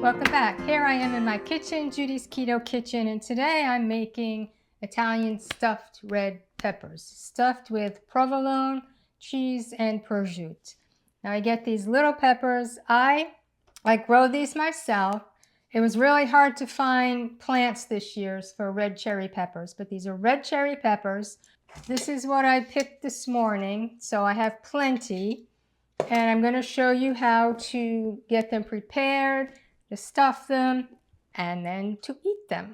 Welcome back. Here I am in my kitchen, Judy's Keto Kitchen, and today I'm making Italian stuffed red peppers, stuffed with provolone, cheese, and prosciutto. Now I get these little peppers. I grow these myself. It was really hard to find plants this year for red cherry peppers, but these are red cherry peppers. This is what I picked this morning, so I have plenty, and I'm going to show you how to get them prepared, to stuff them, and then to eat them.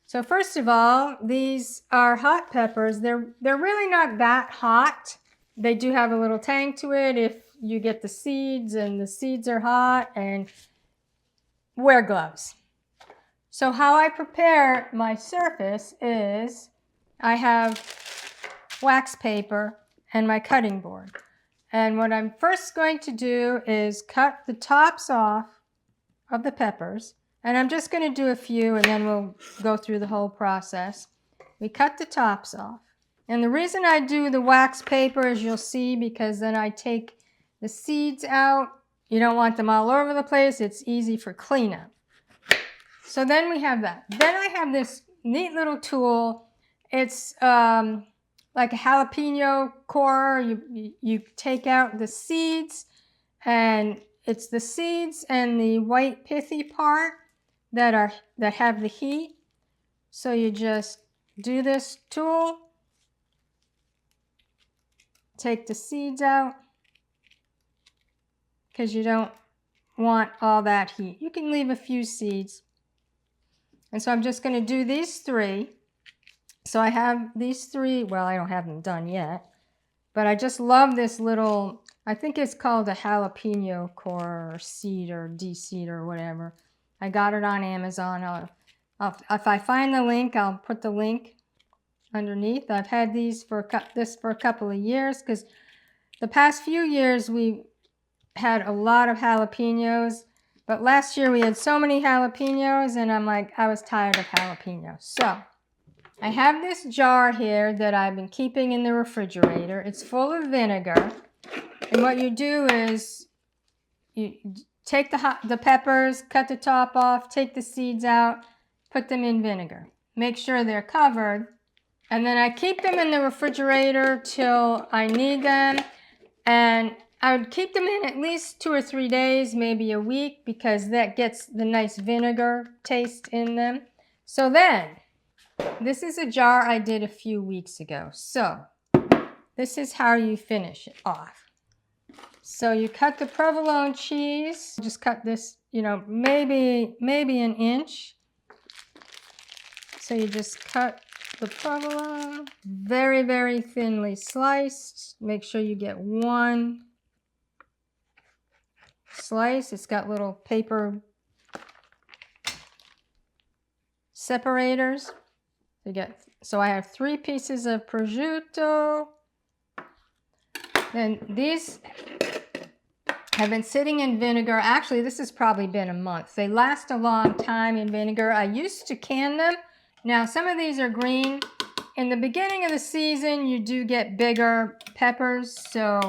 So first of all, these are hot peppers. They're really not that hot. They do have a little tang to it if you get the seeds, and the seeds are hot, and wear gloves. So how I prepare my surface is I have wax paper and my cutting board. And what I'm first going to do is cut the tops off of the peppers, and I'm just going to do a few and then we'll go through the whole process. We cut the tops off, and the reason I do the wax paper is you'll see, because then I take the seeds out. You don't want them all over the place. It's easy for cleanup. So then we have that. Then I have this neat little tool. It's like a jalapeno core. You take out the seeds, and it's the seeds and the white pithy part that have the heat. So you just do this tool, take the seeds out, because you don't want all that heat. You can leave a few seeds. And so I'm just going to do these three. So I have these three. Well, I don't have them done yet, but I just love this little, I think it's called a jalapeno core or seed or de-seed or whatever. I got it on Amazon. If I find the link, I'll put the link underneath. I've had these for a couple of years, because the past few years we had a lot of jalapenos, but last year we had so many jalapenos, and I was tired of jalapenos. So I have this jar here that I've been keeping in the refrigerator. It's full of vinegar. And what you do is you take the peppers, cut the top off, take the seeds out, put them in vinegar. Make sure they're covered. And then I keep them in the refrigerator till I need them. And I would keep them in at least 2 or 3 days, maybe a week, because that gets the nice vinegar taste in them. So then, this is a jar I did a few weeks ago. So this is how you finish it off. So you cut the provolone cheese. Just cut this, maybe an inch. So you just cut the provolone, very, very thinly sliced. Make sure you get one slice. It's got little paper separators. So I have 3 pieces of prosciutto. Then these have been sitting in vinegar. Actually, this has probably been a month. They last a long time in vinegar. I used to can them. Now, some of these are green. In the beginning of the season, you do get bigger peppers. So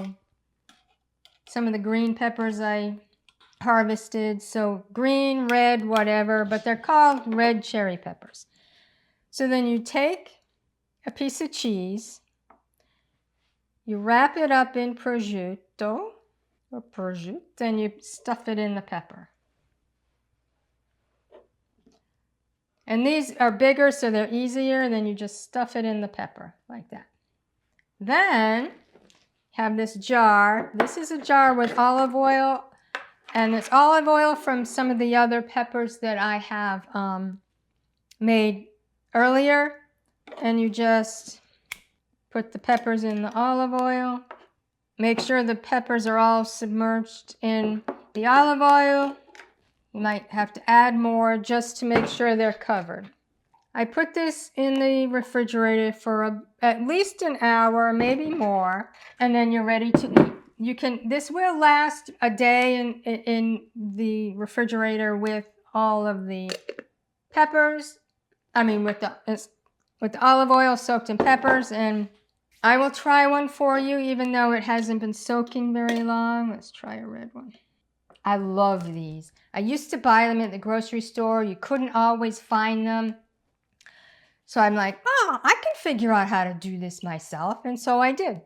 some of the green peppers I harvested. So green, red, whatever, but they're called red cherry peppers. So then you take a piece of cheese, you wrap it up in prosciutto, then you stuff it in the pepper. And these are bigger, so they're easier. Then you just stuff it in the pepper like that. Then have this jar. This is a jar with olive oil, and it's olive oil from some of the other peppers that I have made earlier. And you just put the peppers in the olive oil. Make sure the peppers are all submerged in the olive oil. You might have to add more just to make sure they're covered. I put this in the refrigerator for at least an hour, maybe more, and then you're ready to eat. This will last a day in the refrigerator with all of the peppers. With the olive oil soaked in peppers, and I will try one for you, even though it hasn't been soaking very long. Let's try a red one. I love these. I used to buy them at the grocery store. You couldn't always find them. So I'm like, oh, I can figure out how to do this myself. And so I did.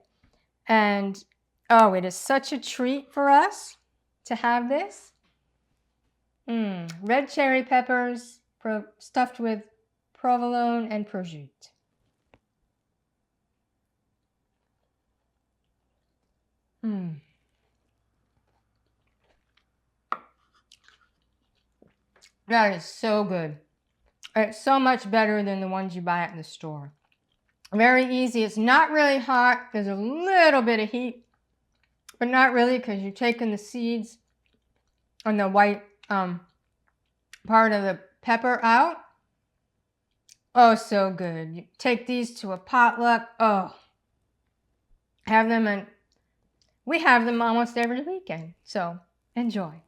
And oh, it is such a treat for us to have this. Red cherry peppers stuffed with provolone and prosciutto. That is so good. It's so much better than the ones you buy at the store. Very easy. It's not really hot. There's a little bit of heat, but not really, because you're taking the seeds and the white part of the pepper out. Oh, so good. You take these to a potluck. Oh, have them, and we have them almost every weekend. So enjoy.